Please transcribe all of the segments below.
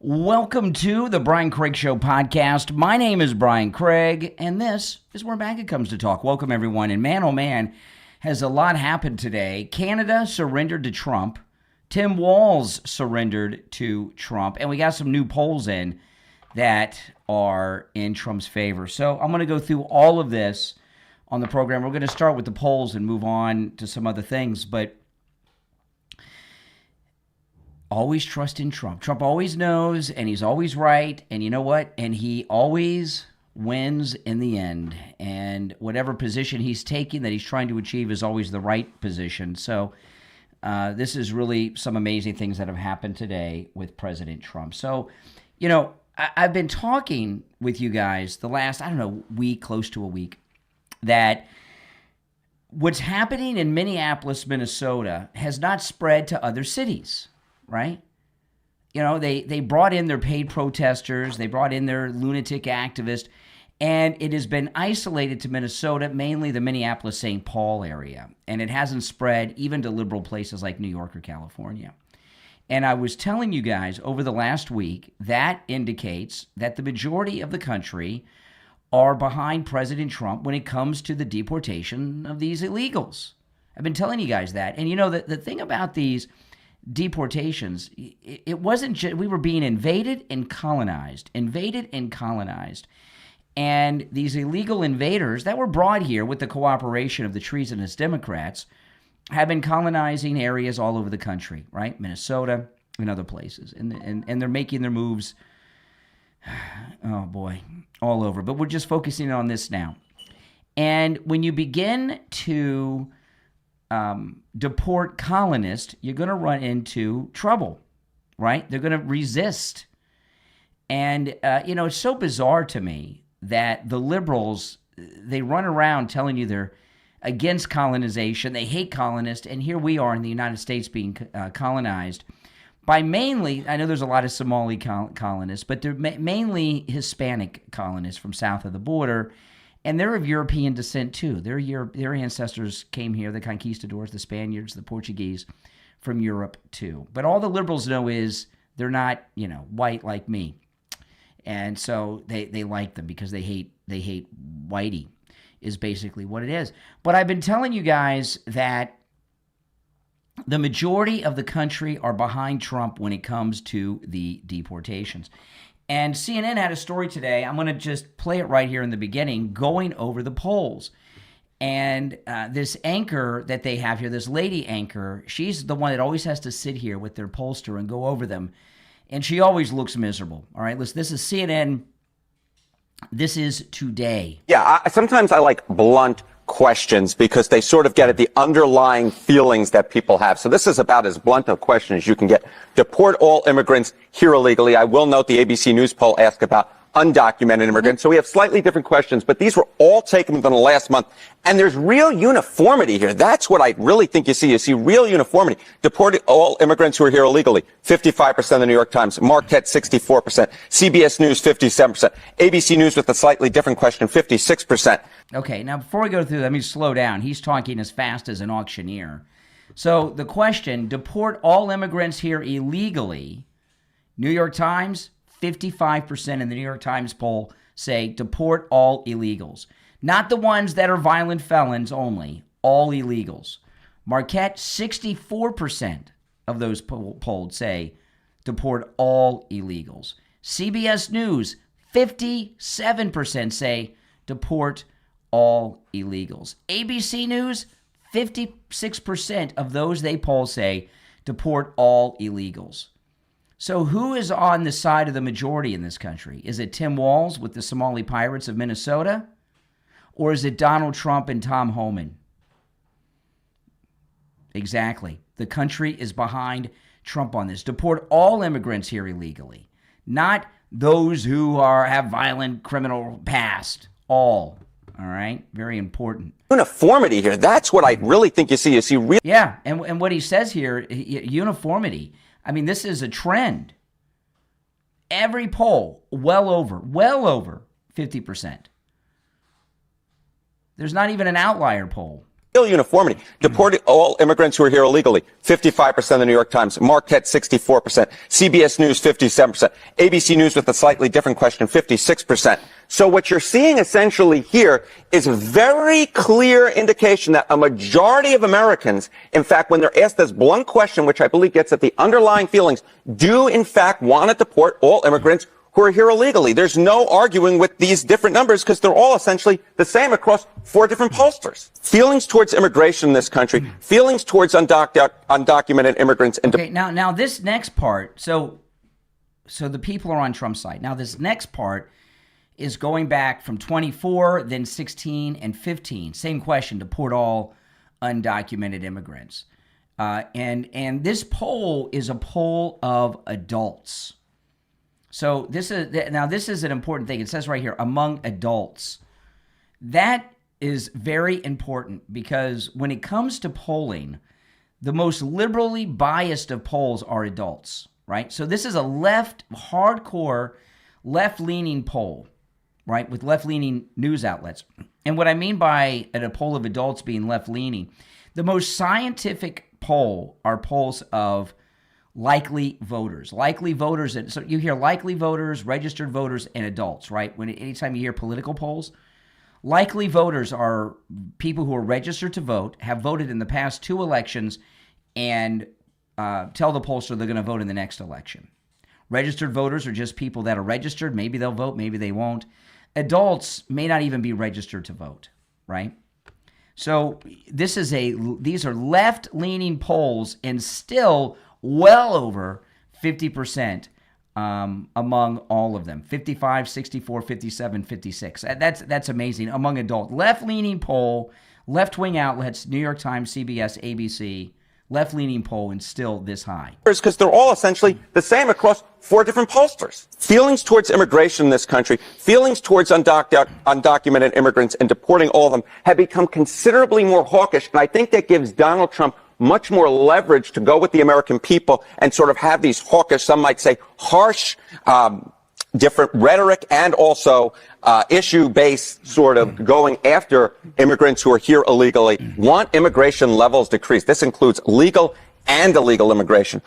Welcome to the Brian Craig Show podcast. My name is Brian Craig, and this is where MAGA comes to talk. Welcome, everyone. And man, oh man, has a lot happened today. Canada surrendered to Trump. Tim Walz surrendered to Trump. And we got some new polls in that are in Trump's favor. So I'm going to go through all of this on the program. We're going to start with the polls and move on to some other things. But always trust in Trump. Trump always knows, and he's always right. And you know what? And he always wins in the end. And whatever position he's taking that he's trying to achieve is always the right position. So this is really some amazing things that have happened today with President Trump. So, you know, I've been talking with you guys the last, week, close to a week, that what's happening in Minneapolis, Minnesota has not spread to other cities. Right? You know, they brought in their paid protesters, they brought in their lunatic activists, and it has been isolated to Minnesota, mainly the Minneapolis-St. Paul area. And it hasn't spread even to liberal places like New York or California. And I was telling you guys over the last week, that indicates that the majority of the country are behind President Trump when it comes to the deportation of these illegals. I've been telling you guys that. And you know, the thing about these deportations, it wasn't just, we were being invaded and colonized. And these illegal invaders that were brought here with the cooperation of the treasonous Democrats have been colonizing areas all over the country, right? Minnesota and other places. And they're making their moves, oh boy, all over. But we're just focusing on this now. And when you begin to deport colonists, you're going to run into trouble, right? They're going to resist. And, it's so bizarre to me that the liberals, they run around telling you they're against colonization, they hate colonists, and here we are in the United States being colonized by mainly, I know there's a lot of Somali colonists, but they're mainly Hispanic colonists from south of the border. And they're of European descent, too. Their ancestors came here, the conquistadors, the Spaniards, the Portuguese, from Europe, too. But all the liberals know is they're not, white like me. And so they like them because they hate whitey is basically what it is. But I've been telling you guys that the majority of the country are behind Trump when it comes to the deportations. And CNN had a story today. I'm going to just play it right here in the beginning, going over the polls. And this anchor that they have here, this lady anchor, she's the one that always has to sit here with their pollster and go over them. And she always looks miserable. All right, listen, this is CNN. This is today. Yeah, sometimes I like blunt questions because they sort of get at the underlying feelings that people have. So this is about as blunt a question as you can get. Deport all immigrants here illegally. I will note the ABC News poll asked about undocumented immigrants. So we have slightly different questions, but these were all taken within the last month. And there's real uniformity here. That's what I really think you see. You see real uniformity. Deport all immigrants who are here illegally. 55% of the New York Times. Marquette, 64%. CBS News, 57%. ABC News with a slightly different question, 56%. Okay, now before we go through, let me slow down. He's talking as fast as an auctioneer. So the question, deport all immigrants here illegally. New York Times, 55% in the New York Times poll say deport all illegals. Not the ones that are violent felons only, all illegals. Marquette, 64% of those polled say deport all illegals. CBS News, 57% say deport all illegals. ABC News, 56% of those they poll say deport all illegals. So who is on the side of the majority in this country? Is it Tim Walz with the Somali Pirates of Minnesota? Or is it Donald Trump and Tom Holman? Exactly. The country is behind Trump on this. Deport all immigrants here illegally. Not those who have violent criminal past. All. All right? Very important. Uniformity here. That's what I really think you see. You see real. Yeah, and what he says here, uniformity. I mean, this is a trend. Every poll, well over 50%. There's not even an outlier poll. Uniformity. Deporting all immigrants who are here illegally, 55% of the New York Times. Marquette, 64%. CBS News, 57%. ABC News with a slightly different question, 56%. So what you're seeing essentially here is a very clear indication that a majority of Americans, in fact, when they're asked this blunt question, which I believe gets at the underlying feelings, do in fact want to deport all immigrants who are here illegally. There's no arguing with these different numbers because they're all essentially the same across 4 different pollsters. Feelings towards immigration in this country, feelings towards undocumented immigrants. And okay, now this next part, so the people are on Trump's side. Now this next part is going back from 24, then 16 and 15. Same question, deport all undocumented immigrants. And this poll is a poll of adults. So this is an important thing. It says right here, among adults. That is very important because when it comes to polling, the most liberally biased of polls are adults, right? So this is a hardcore left-leaning poll, right, with left-leaning news outlets. And what I mean by a poll of adults being left-leaning, the most scientific poll are polls of likely voters. Likely voters, and so you hear likely voters, registered voters, and adults, right? Anytime you hear political polls, likely voters are people who are registered to vote, have voted in the past 2 elections, and tell the pollster they're going to vote in the next election. Registered voters are just people that are registered. Maybe they'll vote, maybe they won't. Adults may not even be registered to vote, right? So these are left-leaning polls, and still well over 50% among all of them. 55, 64, 57, 56. That's amazing. Among adult. Left-leaning poll, left-wing outlets, New York Times, CBS, ABC, left-leaning poll, and still this high. Because they're all essentially the same across 4 different pollsters. Feelings towards immigration in this country, feelings towards undocumented immigrants and deporting all of them have become considerably more hawkish, and I think that gives Donald Trump much more leverage to go with the American people and sort of have these hawkish, some might say harsh, different rhetoric and also issue-based sort of going after immigrants who are here illegally, want immigration levels decreased. This includes legal and illegal immigration.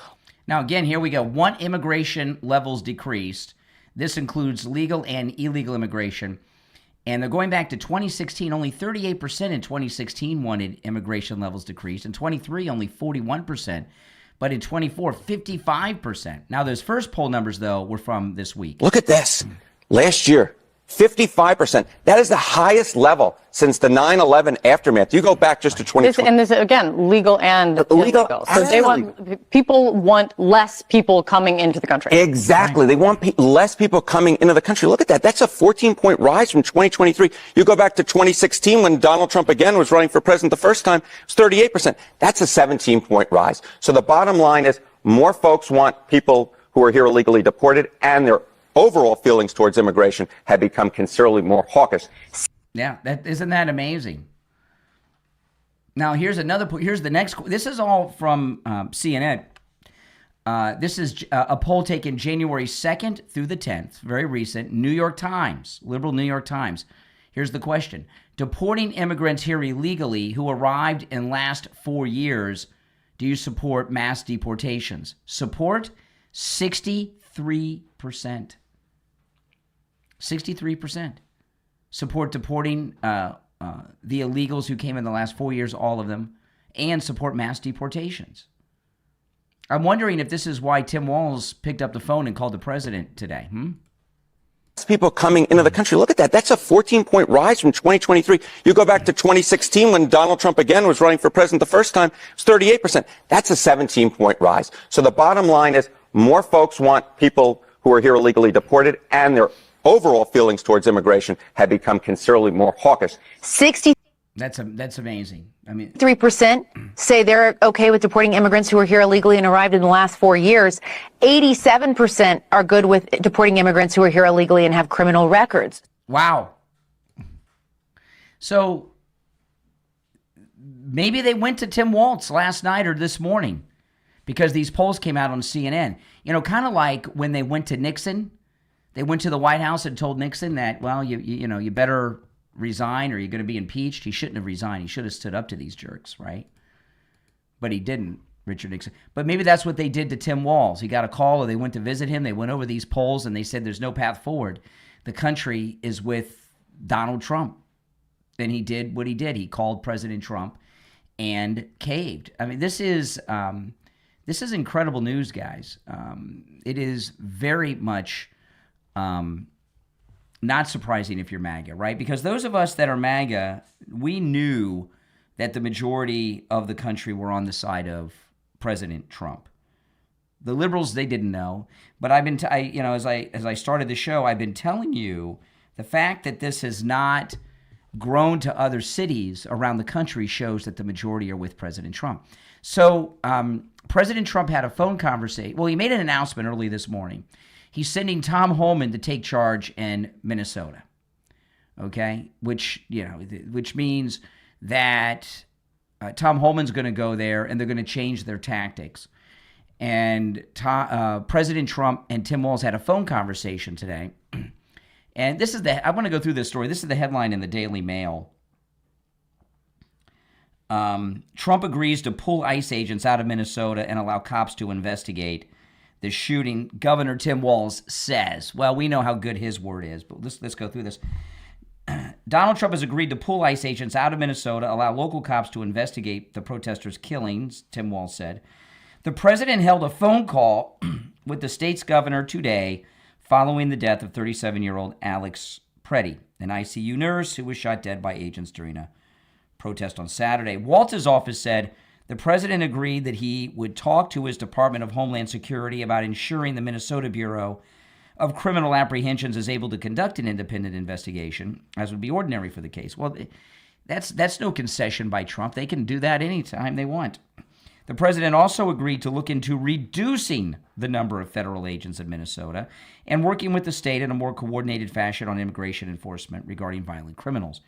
Now, again, here we go. Want immigration levels decreased. This includes legal and illegal immigration. And they're going back to 2016. Only 38% in 2016 wanted immigration levels decreased. In 23, only 41%. But in 24, 55%. Now, those first poll numbers, though, were from this week. Look at this. Last year, 55%. That is the highest level since the 9/11 aftermath. You go back just to 2020. And this, again, legal and illegal. So people want less people coming into the country. Exactly. They want less people coming into the country. Look at that. That's a 14-point rise from 2023. You go back to 2016 when Donald Trump again was running for president the first time, it was 38%. That's a 17-point rise. So the bottom line is more folks want people who are here illegally deported, and their overall feelings towards immigration have become considerably more hawkish. Yeah, isn't that amazing? Now, here's the next. This is all from CNN. This is a poll taken January 2nd through the 10th, very recent. New York Times, liberal New York Times. Here's the question. Deporting immigrants here illegally who arrived in last 4 years, do you support mass deportations? Support 63%. 63% support deporting the illegals who came in the last 4 years, all of them, and support mass deportations. I'm wondering if this is why Tim Walz picked up the phone and called the president today. People coming into the country. Look at that. That's a 14-point rise from 2023. You go back to 2016 when Donald Trump again was running for president the first time, it was 38%. That's a 17-point rise. So the bottom line is more folks want people who are here illegally deported, and their overall feelings towards immigration have become considerably more hawkish. 63% That's amazing. I mean, 3% say they're okay with deporting immigrants who are here illegally and arrived in the last 4 years. 87% are good with deporting immigrants who are here illegally and have criminal records. wow. So maybe they went to Tim Walz last night or this morning because these polls came out on CNN. You know, kind of like when they went to Nixon. They went to the White House and told Nixon that, well, you better resign or you're going to be impeached? He shouldn't have resigned. He should have stood up to these jerks, right? But he didn't, Richard Nixon. But maybe that's what they did to Tim Walz. He got a call or they went to visit him. They went over these polls and they said there's no path forward. The country is with Donald Trump. And he did what he did. He called President Trump and caved. I mean, this is incredible news, guys. It is very much not surprising if you're MAGA, right? Because those of us that are MAGA, we knew that the majority of the country were on the side of President Trump. The liberals, they didn't know. But I've been, as I started the show, I've been telling you the fact that this has not grown to other cities around the country shows that the majority are with President Trump. So President Trump had a phone conversation. Well, he made an announcement early this morning. He's sending Tom Holman to take charge in Minnesota. Okay, which means that Tom Holman's going to go there and they're going to change their tactics. And President Trump and Tim Walz had a phone conversation today. And I want to go through this story. This is the headline in the Daily Mail. Trump agrees to pull ICE agents out of Minnesota and allow cops to investigate the shooting. Governor Tim Walz says, well, we know how good his word is, but let's go through this. Donald Trump has agreed to pull ICE agents out of Minnesota, allow local cops to investigate the protesters' killings, Tim Walz said. The president held a phone call with the state's governor today following the death of 37-year-old Alex Preddy, an ICU nurse who was shot dead by agents during a protest on Saturday. Walz's office said the president agreed that he would talk to his Department of Homeland Security about ensuring the Minnesota Bureau of Criminal Apprehensions is able to conduct an independent investigation, as would be ordinary for the case. Well, that's no concession by Trump. They can do that anytime they want. The president also agreed to look into reducing the number of federal agents in Minnesota and working with the state in a more coordinated fashion on immigration enforcement regarding violent criminals.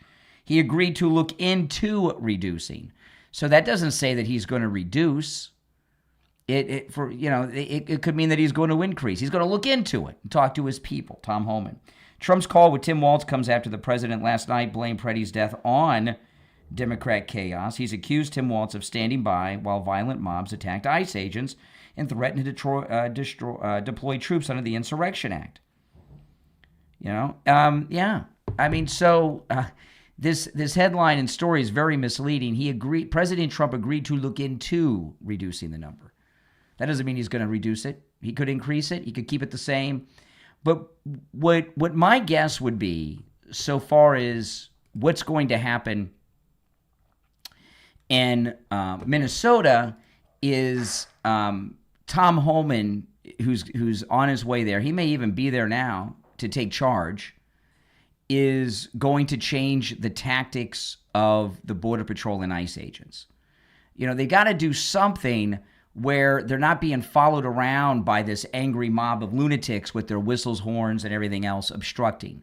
He agreed to look into reducing. So that doesn't say that he's going to reduce. It could mean that he's going to increase. He's going to look into it and talk to his people, Tom Holman. Trump's call with Tim Walz comes after the president last night blamed Preddy's death on Democrat chaos. He's accused Tim Walz of standing by while violent mobs attacked ICE agents and threatened to deploy troops under the Insurrection Act. This headline and story is very misleading. President Trump agreed to look into reducing the number. That doesn't mean he's going to reduce it. He could increase it. He could keep it the same. But what my guess would be, so far as what's going to happen in Minnesota, is Tom Holman, who's on his way there. He may even be there now to take charge. Is going to change the tactics of the Border Patrol and ICE agents. They got to do something where they're not being followed around by this angry mob of lunatics with their whistles, horns, and everything else obstructing.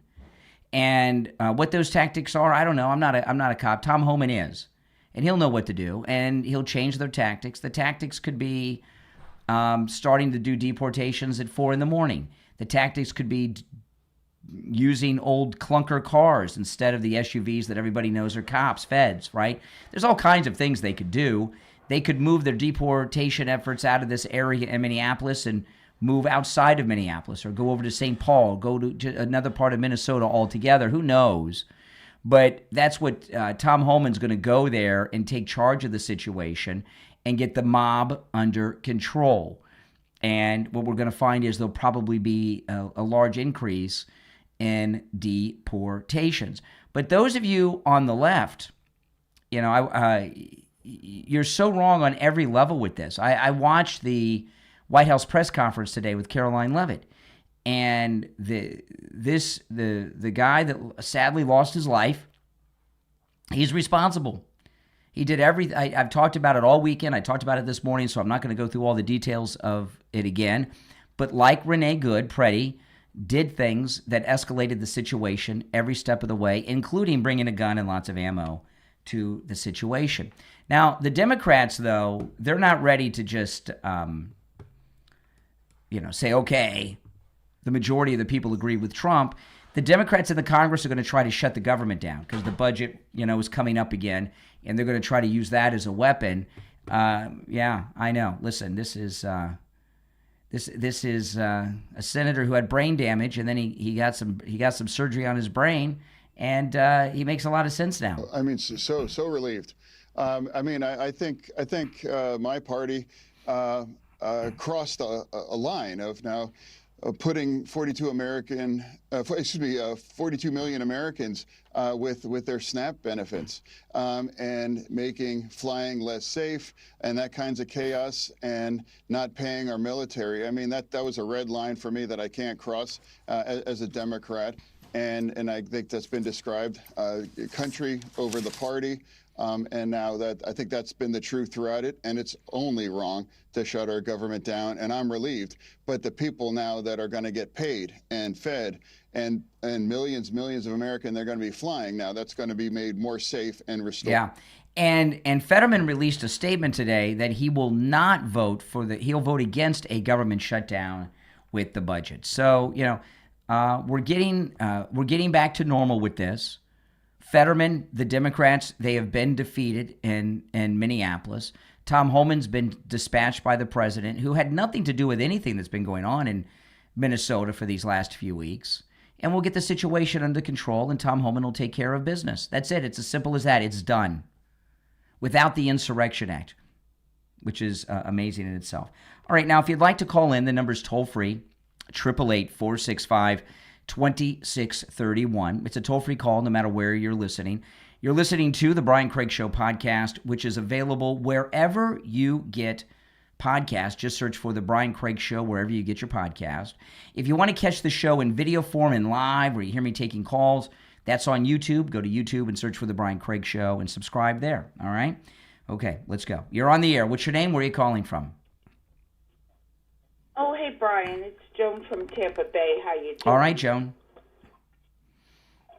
And what those tactics are, I don't know. I'm not a cop. Tom Holman is, and he'll know what to do, and he'll change their tactics. The tactics could be starting to do deportations at 4 a.m. The tactics could be using old clunker cars instead of the SUVs that everybody knows are cops, feds, right? There's all kinds of things they could do. They could move their deportation efforts out of this area in Minneapolis and move outside of Minneapolis or go over to St. Paul, go to another part of Minnesota altogether. Who knows? But that's what Tom Holman's going to go there and take charge of the situation and get the mob under control. And what we're going to find is there'll probably be a large increase in deportations. But those of you on the left, you're so wrong on every level with this. I watched the White House press conference today with Caroline Leavitt, and the guy that sadly lost his life, he's responsible. He did everything. I've talked about it all weekend. I talked about it this morning, so I'm not going to go through all the details of it again. But like Renee Good, Preddy did things that escalated the situation every step of the way, including bringing a gun and lots of ammo to the situation. Now, the Democrats, though, they're not ready to just, say, okay, the majority of the people agree with Trump. the Democrats in the Congress are going to try to shut the government down because the budget, is coming up again, and they're going to try to use that as a weapon. Yeah, I know. Listen, this is a senator who had brain damage, and then he got some surgery on his brain, and he makes a lot of sense now. I mean, so relieved. I think my party crossed a line of now putting 42 million Americans with their SNAP benefits and making flying less safe and that kinds of chaos and not paying our military. I mean, that was a red line for me that I can't cross as a Democrat. And I think that's been described country over the party. And now that I think that's been the truth throughout it, and it's only wrong to shut our government down, and I'm relieved. But the people now that are going to get paid and fed, and millions of Americans, they're going to be flying now. That's going to be made more safe and restored. Yeah, and Fetterman released a statement today that he will not vote he'll vote against a government shutdown with the budget. So we're getting back to normal with this. Fetterman, the Democrats, they have been defeated in Minneapolis. Tom Holman's been dispatched by the president, who had nothing to do with anything that's been going on in Minnesota for these last few weeks. And we'll get the situation under control, and Tom Holman will take care of business. That's it. It's as simple as that. It's done. Without the Insurrection Act, which is amazing in itself. All right, now, if you'd like to call in, the number's toll-free, 888-465-2631. It's a toll-free call no matter where you're listening. You're listening to the Brian Craig Show podcast, which is available wherever you get podcasts. Just search for the Brian Craig Show wherever you get your podcast. If you want to catch the show in video form and live, where you hear me taking calls, that's on YouTube. Go to YouTube and search for the Brian Craig Show and subscribe there. All right? Okay, let's go. You're on the air. What's your name? Where are you calling from? Oh, hey, Brian. It's Joan from Tampa Bay. How you doing? All right, Joan.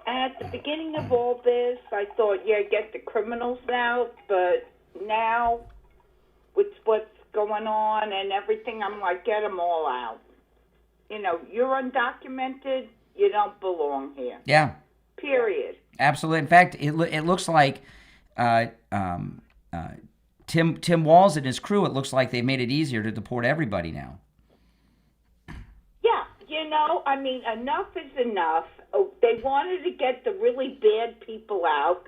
At the beginning of all this, I thought, get the criminals out. But now, with what's going on and everything, I'm like, get them all out. You're undocumented. You don't belong here. Yeah. Period. Absolutely. In fact, it looks like Tim Walz and his crew, it looks like they've made it easier to deport everybody now. Enough is enough. Oh, they wanted to get the really bad people out.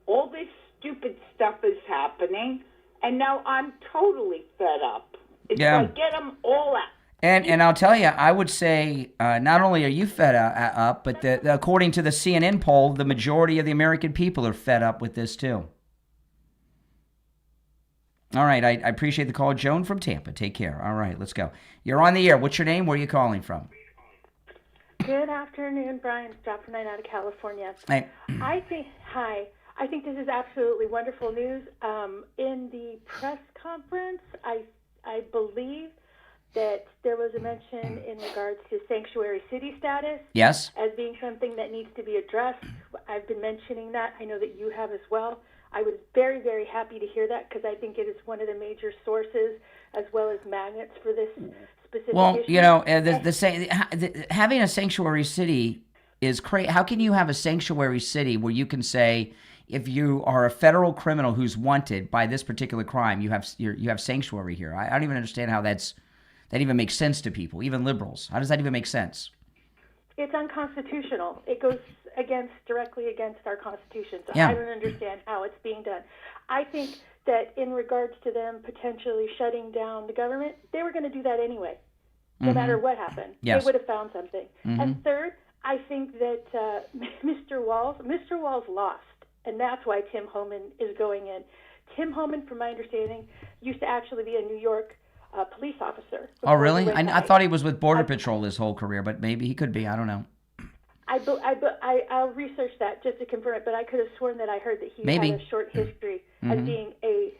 All this stupid stuff is happening, and now I'm totally fed up. It's like, get them all out. And I'll tell you, I would say not only are you fed up, but according to the CNN poll, the majority of the American people are fed up with this too. All right, I appreciate the call. Joan from Tampa, take care. All right, let's go. You're on the air. What's your name? Where are you calling from? Good afternoon, Brian. It's Dr. Knight out of California. Hey. I think this is absolutely wonderful news. In the press conference, I believe that there was a mention in regards to sanctuary city status. Yes. As being something that needs to be addressed. I've been mentioning that. I know that you have as well. I was very, very happy to hear that because I think it is one of the major sources as well as magnets for this specific issue. Having a sanctuary city is crazy. How can you have a sanctuary city where you can say, if you are a federal criminal who's wanted by this particular crime, you have sanctuary here? I don't even understand how that even makes sense to people, even liberals. How does that even make sense? It's unconstitutional. It goes directly against our Constitution. So Yeah. I don't understand how it's being done. I think that in regards to them potentially shutting down the government, they were going to do that anyway, no matter what happened. Yes. They would have found something. And third, I think that Mr. Walz lost, and that's why Tim Holman is going in. Tim Holman, from my understanding, used to actually be a New York police officer. Oh, really? I thought he was with Border Patrol his whole career, but maybe he could be. I don't know. I'll research that just to confirm it, but I could have sworn that I heard that he Maybe. had a short history as being a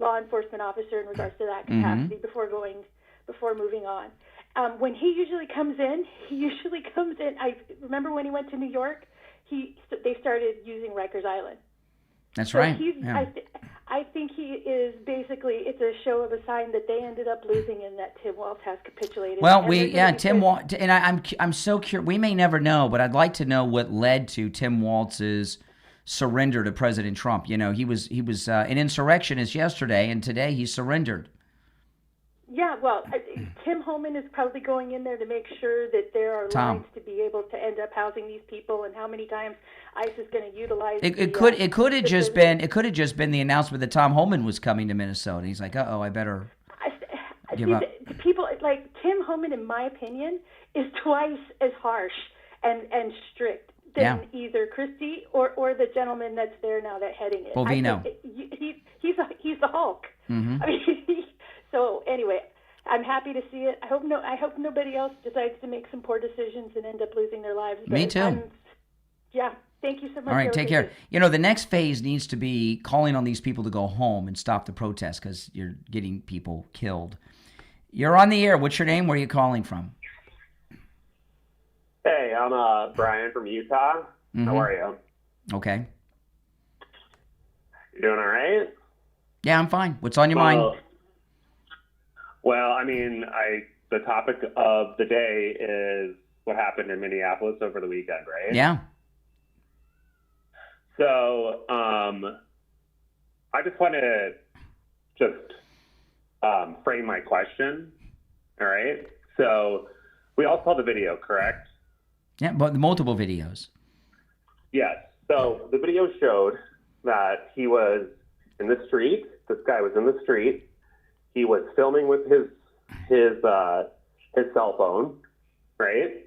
law enforcement officer in regards to that capacity before moving on. When he usually comes in. I remember when he went to New York, they started using Rikers Island. That's So right. I think he is basically, it's a show of a sign that they ended up losing and that Tim Walz has capitulated. Well, And Tim Walz, and I'm so curious. We may never know, but I'd like to know what led to Tim Walz's surrender to President Trump. You know, he was an insurrectionist yesterday, and today he surrendered. Yeah, well, Tim Holman is probably going in there to make sure that there are lines to be able to end up housing these people, and how many times ICE is going to utilize. It could have just been the announcement that Tom Holman was coming to Minnesota. He's like, I better give up. People like Tim Holman, in my opinion, is twice as harsh and strict than either Christie or the gentleman that's there now that heading it. Bovino. He's the Hulk. Mm-hmm. I mean, so anyway, I'm happy to see it. I hope nobody else decides to make some poor decisions and end up losing their lives. Me too. Thank you so much. All right, take care. You know, the next phase needs to be calling on these people to go home and stop the protests because you're getting people killed. You're on the air. What's your name? Where are you calling from? Hey, I'm Brian from Utah. Mm-hmm. How are you? Okay. You doing all right? Yeah, I'm fine. What's on your mind? Well, I mean, the topic of the day is what happened in Minneapolis over the weekend, right? Yeah. So, I just want to frame my question. All right. So, we all saw the video, correct? Yeah, but the multiple videos. Yes. So the video showed that he was in the street. This guy was in the street. He was filming with his cell phone, right?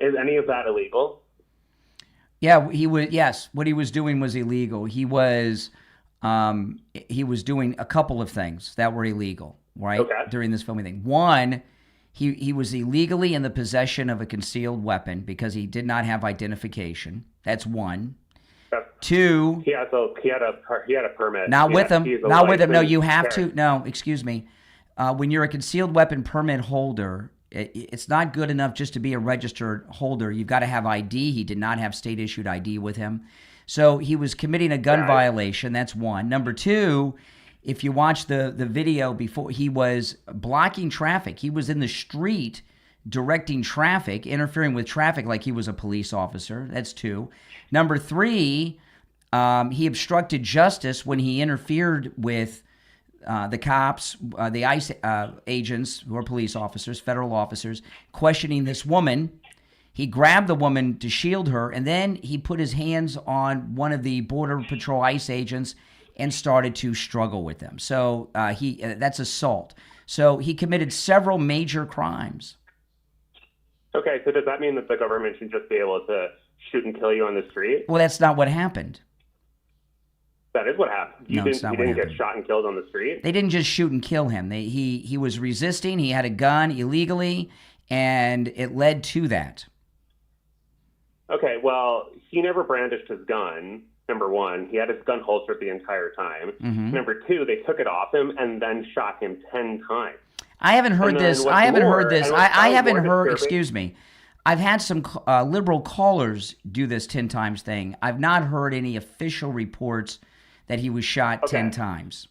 Is any of that illegal? Yeah, he was. Yes, what he was doing was illegal. He was doing a couple of things that were illegal, right? Okay. During this filming thing. One, he was illegally in the possession of a concealed weapon because he did not have identification. That's one. Two. He had a permit. Not with him. Not with him. No, you have to. No, excuse me. When you're a concealed weapon permit holder, it's not good enough just to be a registered holder. You've got to have ID. He did not have state-issued ID with him. So he was committing a gun violation. That's one. Number two, if you watch the video before, he was blocking traffic. He was in the street directing traffic, interfering with traffic like he was a police officer. That's two. Number three, he obstructed justice when he interfered with the cops, the ICE agents who are police officers, federal officers, questioning this woman. He grabbed the woman to shield her, and then he put his hands on one of the Border Patrol ICE agents and started to struggle with them. So that's assault. So he committed several major crimes. Okay, so does that mean that the government should just be able to shoot and kill you on the street? Well, that's not what happened. That is what happened. No, it's not what didn't happened. Get shot and killed on the street? They didn't just shoot and kill him. He was resisting. He had a gun illegally, and it led to that. Okay, well, he never brandished his gun, number one. He had his gun holstered the entire time. Mm-hmm. Number two, they took it off him and then shot him 10 times. I haven't heard this. I haven't heard this. I haven't heard, excuse me. I've had some liberal callers do this 10 times thing. I've not heard any official reports that he was shot 10 times.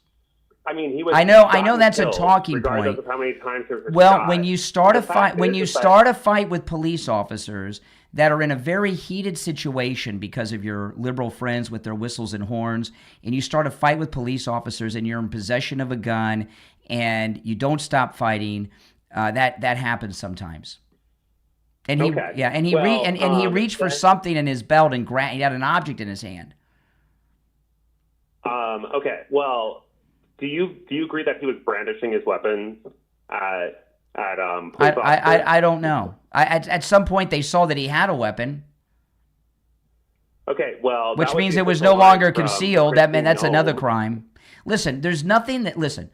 I mean, he was. I know that's a talking regardless point. Of how many times he was well, shot. when you start a fight, a fight with police officers that are in a very heated situation because of your liberal friends with their whistles and horns, and you start a fight with police officers, and you're in possession of a gun, and you don't stop fighting, that happens sometimes. And he reached for something in his belt and he had an object in his hand. Okay. Well, do you agree that he was brandishing his weapon at police officers? I don't know. At some point they saw that he had a weapon. Okay. Well, which means it was no longer concealed. That's another crime. Listen, there's nothing that. Listen,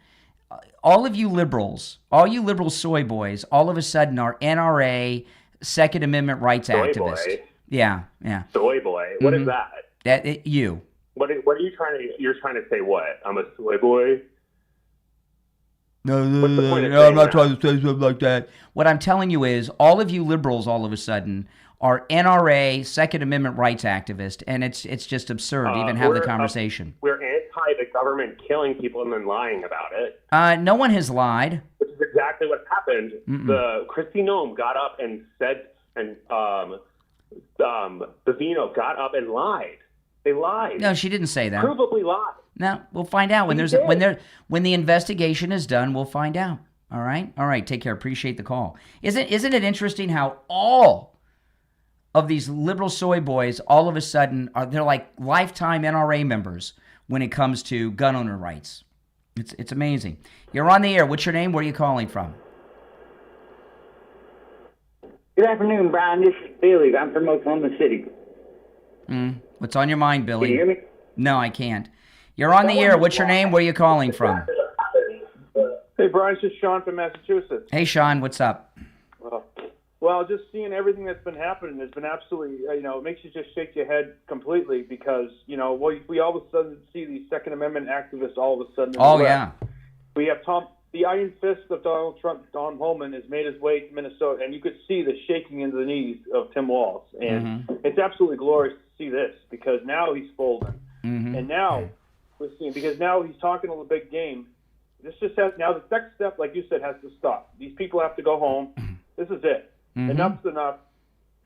all you liberal soy boys, all of a sudden are NRA, Second Amendment rights activists. Boy. Yeah. Soy boy. What is that? You. What are you trying to? You're trying to say what? I'm a soy boy. No, I'm not trying to say something like that. What I'm telling you is, all of you liberals, all of a sudden, are NRA, Second Amendment rights activists, and it's just absurd to even have the conversation. We're anti the government killing people and then lying about it. No one has lied. Which is exactly what happened. The Kristi Noem got up and said, and Bavino got up and lied. They lied. No, she didn't say that. Provably lied. No, we'll find out when when the investigation is done. We'll find out. All right. Take care. Appreciate the call. Isn't it interesting how all of these liberal soy boys all of a sudden they're like lifetime NRA members when it comes to gun owner rights? It's amazing. You're on the air. What's your name? Where are you calling from? Good afternoon, Brian. This is Billy. I'm from Oklahoma City. What's on your mind, Billy? Can you hear me? No, I can't. You're on the air. What's your name? Where are you calling from? Hey, Brian, it's just Sean from Massachusetts. Hey, Sean, what's up? Well, just seeing everything that's been happening has been absolutely, it makes you just shake your head completely because, we all of a sudden see these Second Amendment activists all of a sudden. Yeah. We have the iron fist of Donald Trump, Don Holman, has made his way to Minnesota, and you could see the shaking into the knees of Tim Walz. And it's absolutely glorious to see this because now he's folding. And now we're seeing, because now he's talking a little big game. This just has, now the next step, like you said, has to stop. These people have to go home. This is it. Enough's enough.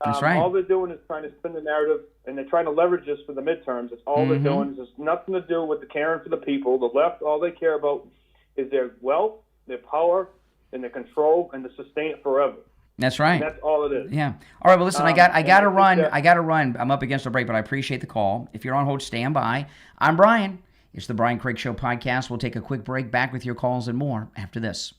That's right. All they're doing is trying to spin the narrative, and they're trying to leverage this for the midterms. That's all they're doing. There's nothing to do with the caring for the people. The left, all they care about is their wealth, their power, and their control, and to sustain it forever. That's right. And that's all it is. Yeah. All right. Well, listen, I got to run. I got to run. I'm up against a break, but I appreciate the call. If you're on hold, stand by. I'm Brian. It's the Brian Craig Show podcast. We'll take a quick break. Back with your calls and more after this.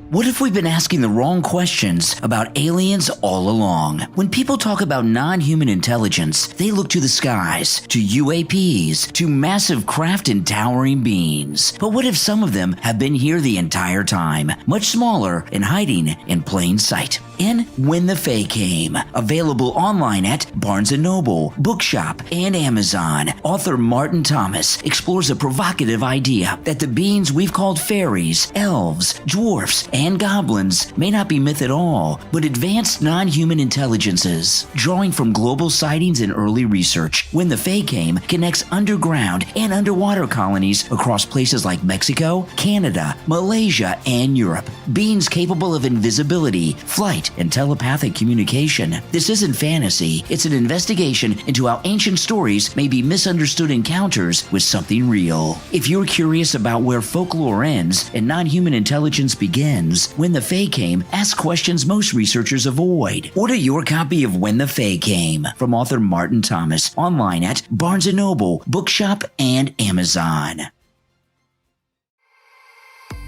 What if we've been asking the wrong questions about aliens all along? When people talk about non-human intelligence, they look to the skies, to UAPs, to massive craft and towering beings. But what if some of them have been here the entire time, much smaller and hiding in plain sight? In When the Fae Came, available online at Barnes & Noble, Bookshop, and Amazon, author Martin Thomas explores a provocative idea that the beings we've called fairies, elves, dwarfs, and goblins may not be myth at all, but advanced non-human intelligences. Drawing from global sightings and early research, When the Fae Came connects underground and underwater colonies across places like Mexico, Canada, Malaysia, and Europe. Beings capable of invisibility, flight, and telepathic communication. This isn't fantasy. It's an investigation into how ancient stories may be misunderstood encounters with something real. If you're curious about where folklore ends and non-human intelligence begins, When the Fae Came asks questions most researchers avoid. Order your copy of When the Fae Came from author Martin Thomas online at Barnes & Noble, Bookshop, and Amazon.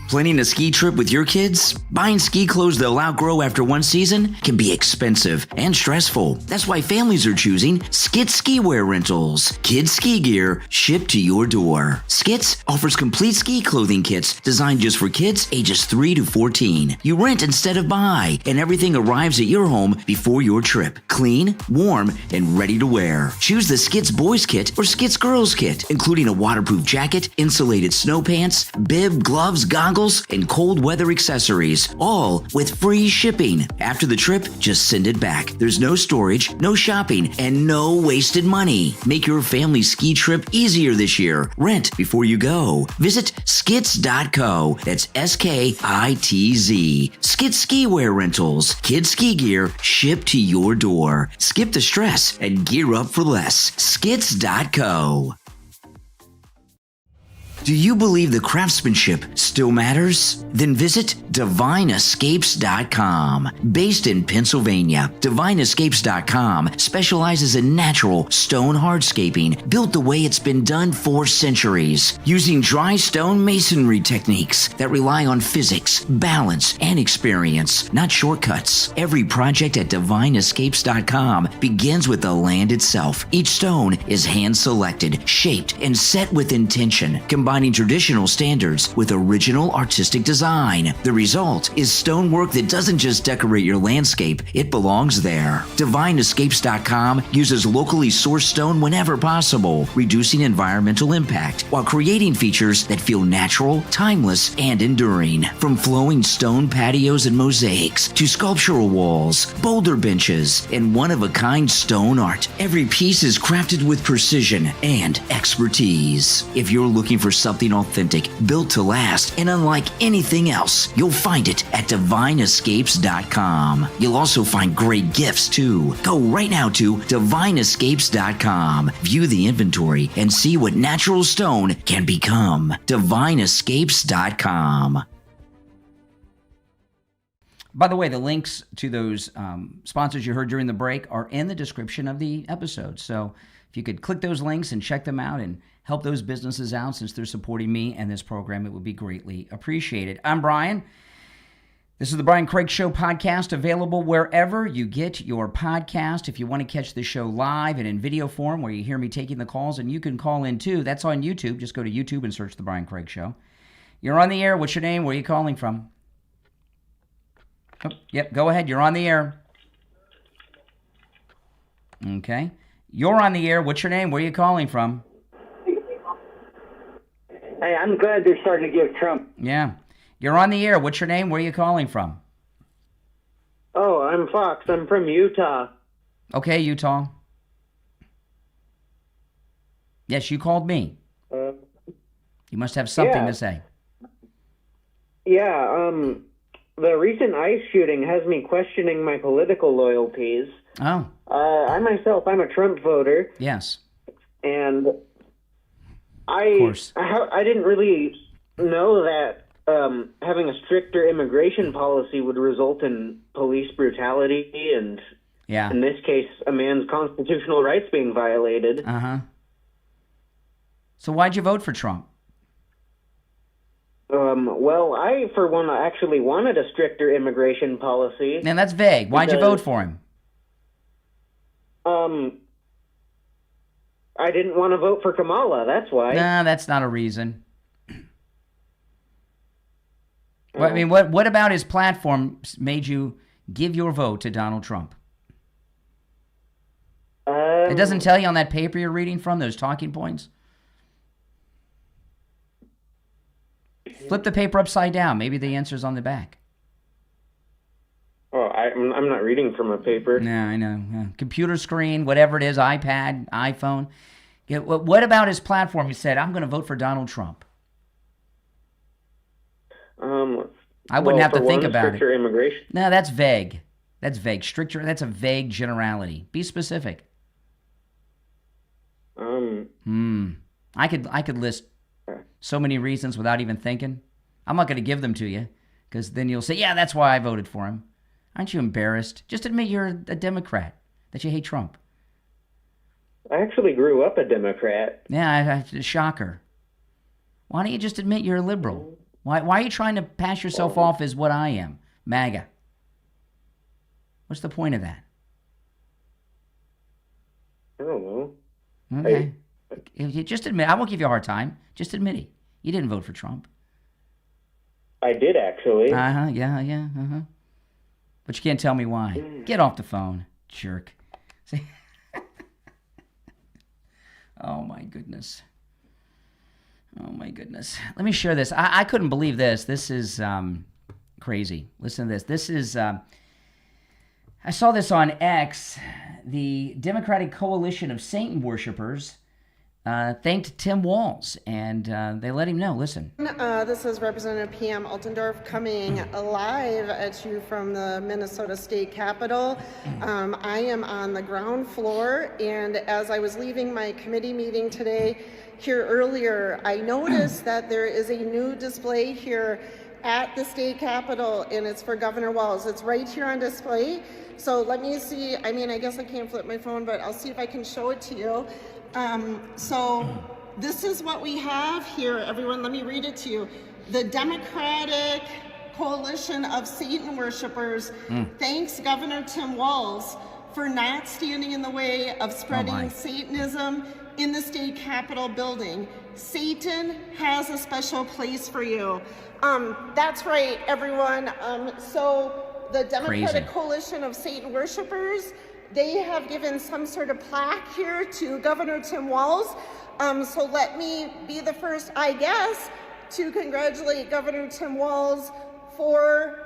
Planning a ski trip with your kids? Buying ski clothes they'll outgrow after one season can be expensive and stressful. That's why families are choosing Skits Ski Wear Rentals. Kids ski gear shipped to your door. Skits offers complete ski clothing kits designed just for kids ages 3 to 14. You rent instead of buy, and everything arrives at your home before your trip. Clean, warm, and ready to wear. Choose the Skits Boys Kit or Skits Girls Kit, including a waterproof jacket, insulated snow pants, bib, gloves, goggles, and cold weather accessories, all with free shipping. After the trip, just send it back. There's no storage, no shopping, and no wasted money. Make your family ski trip easier this year. Rent before you go. Visit skits.co. That's SKITZ. Skits Ski Wear Rentals. Kids ski gear shipped to your door. Skip the stress and gear up for less. Skits.co. Do you believe the craftsmanship still matters? Then visit DivineEscapes.com. Based in Pennsylvania, DivineEscapes.com specializes in natural stone hardscaping built the way it's been done for centuries, using dry stone masonry techniques that rely on physics, balance, and experience, not shortcuts. Every project at DivineEscapes.com begins with the land itself. Each stone is hand-selected, shaped, and set with intention, combined combining traditional standards with original artistic design. The result is stonework that doesn't just decorate your landscape, it belongs there. DivineEscapes.com uses locally sourced stone whenever possible, reducing environmental impact while creating features that feel natural, timeless, and enduring. From flowing stone patios and mosaics to sculptural walls, boulder benches, and one-of-a-kind stone art, every piece is crafted with precision and expertise. If you're looking for something authentic, built to last, and unlike anything else, you'll find it at DivineEscapes.com. You'll also find great gifts, too. Go right now to DivineEscapes.com. View the inventory and see what natural stone can become. DivineEscapes.com. By the way, the links to those sponsors you heard during the break are in the description of the episode. So if you could click those links and check them out and help those businesses out since they're supporting me and this program, it would be greatly appreciated. I'm Brian. This is the Brian Craig Show podcast, available wherever you get your podcast. If you want to catch the show live and in video form where you hear me taking the calls, and you can call in too. That's on YouTube. Just go to YouTube and search the Brian Craig Show. You're on the air. What's your name? Where are you calling from? Oh, yep, go ahead. You're on the air. Okay. You're on the air. What's your name? Where are you calling from? Hey, I'm glad they're starting to give Trump. Yeah. You're on the air. What's your name? Where are you calling from? Oh, I'm Fox. I'm from Utah. Okay, Utah. Yes, you called me. You must have something to say. Yeah, the recent ICE shooting has me questioning my political loyalties. Oh. I'm a Trump voter. Yes. And I didn't really know that having a stricter immigration policy would result in police brutality and, in this case, a man's constitutional rights being violated. Uh-huh. So why'd you vote for Trump? Well, I, for one, actually wanted a stricter immigration policy. Man, that's vague. Why'd you vote for him? I didn't want to vote for Kamala, that's why. Nah, that's not a reason. Well, I mean, what about his platform made you give your vote to Donald Trump? It doesn't tell you on that paper you're reading from, those talking points? Flip the paper upside down. Maybe the answer's on the back. Oh, I'm not reading from a paper. No, I know. Yeah. Computer screen, whatever it is, iPad, iPhone. Yeah, what about his platform? He said, I'm going to vote for Donald Trump. I wouldn't have to think about stricter it. Immigration. No, that's vague. That's vague. Stricter, that's a vague generality. Be specific. I could list so many reasons without even thinking. I'm not going to give them to you because then you'll say, yeah, that's why I voted for him. Aren't you embarrassed? Just admit you're a Democrat, that you hate Trump. I actually grew up a Democrat. Yeah, shocker. Why don't you just admit you're a liberal? Why are you trying to pass yourself off as what I am, MAGA? What's the point of that? I don't know. Okay. You just admit. I won't give you a hard time. Just admit it. You didn't vote for Trump. I did, actually. Yeah. But you can't tell me why. Get off the phone, jerk. See? Oh, my goodness. Let me share this. I couldn't believe this. This is crazy. Listen to this. This is, I saw this on X. The Democratic Coalition of Satan Worshipers thanked Tim Walz, and they let him know. Listen. This is Representative P.M. Altendorf coming live at you from the Minnesota State Capitol. I am on the ground floor, and as I was leaving my committee meeting today here earlier, I noticed that there is a new display here at the State Capitol, and it's for Governor Walz. It's right here on display. So let me see. I mean, I guess I can't flip my phone, but I'll see if I can show it to you. So this is what we have here, everyone. Let me read it to you. The Democratic Coalition of Satan Worshipers thanks Governor Tim Walz for not standing in the way of spreading my. Satanism in the state capitol building. Satan has a special place for you. That's right, everyone. So the Democratic Coalition of Satan Worshipers, they have given some sort of plaque here to Governor Tim Walz. So let me be the first, I guess, to congratulate Governor Tim Walz for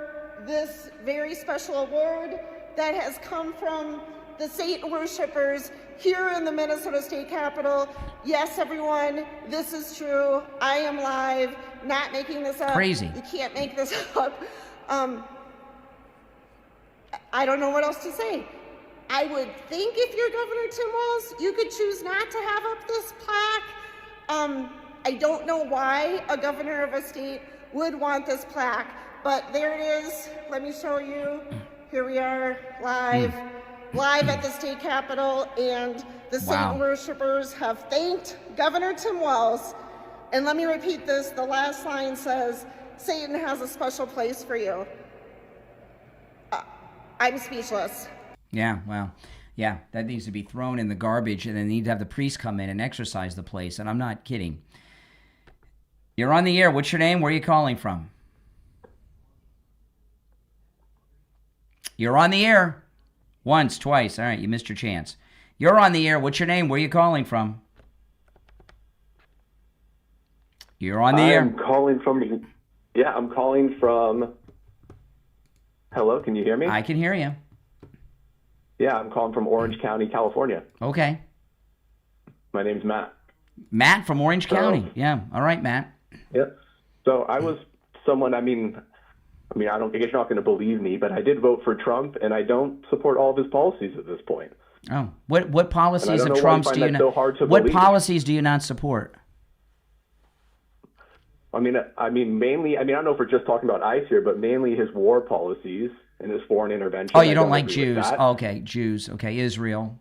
this very special award that has come from the Satan Worshipers here in the Minnesota State Capitol. Yes, everyone, this is true. I am live, not making this up. Crazy. You can't make this up. I don't know what else to say. I would think if you're Governor Tim Walz, you could choose not to have up this plaque. I don't know why a governor of a state would want this plaque, but there it is. Let me show you. Here we are, live at the state capitol, and the Satan Worshipers have thanked Governor Tim Walz. And let me repeat this. The last line says, Satan has a special place for you. I'm speechless. Yeah, well, yeah, that needs to be thrown in the garbage, and they need to have the priest come in and exorcise the place, and I'm not kidding. You're on the air. What's your name? Where are you calling from? You're on the air. Once, twice. All right, you missed your chance. You're on the air. What's your name? Where are you calling from? You're on the air. I'm calling from... Hello, can you hear me? I can hear you. Yeah, I'm calling from Orange County, California. Okay. My name's Matt. Matt from Orange County. Yeah. All right, Matt. Yeah. So I was someone, I guess you're not going to believe me, but I did vote for Trump, and I don't support all of his policies at this point. Oh, what policies of Trump's do you not? What policies do you not support? Mainly, I don't know if we're just talking about ICE here, but mainly his war policies and his foreign intervention. Oh, you don't like Jews? Oh, okay, Jews. Okay, Israel.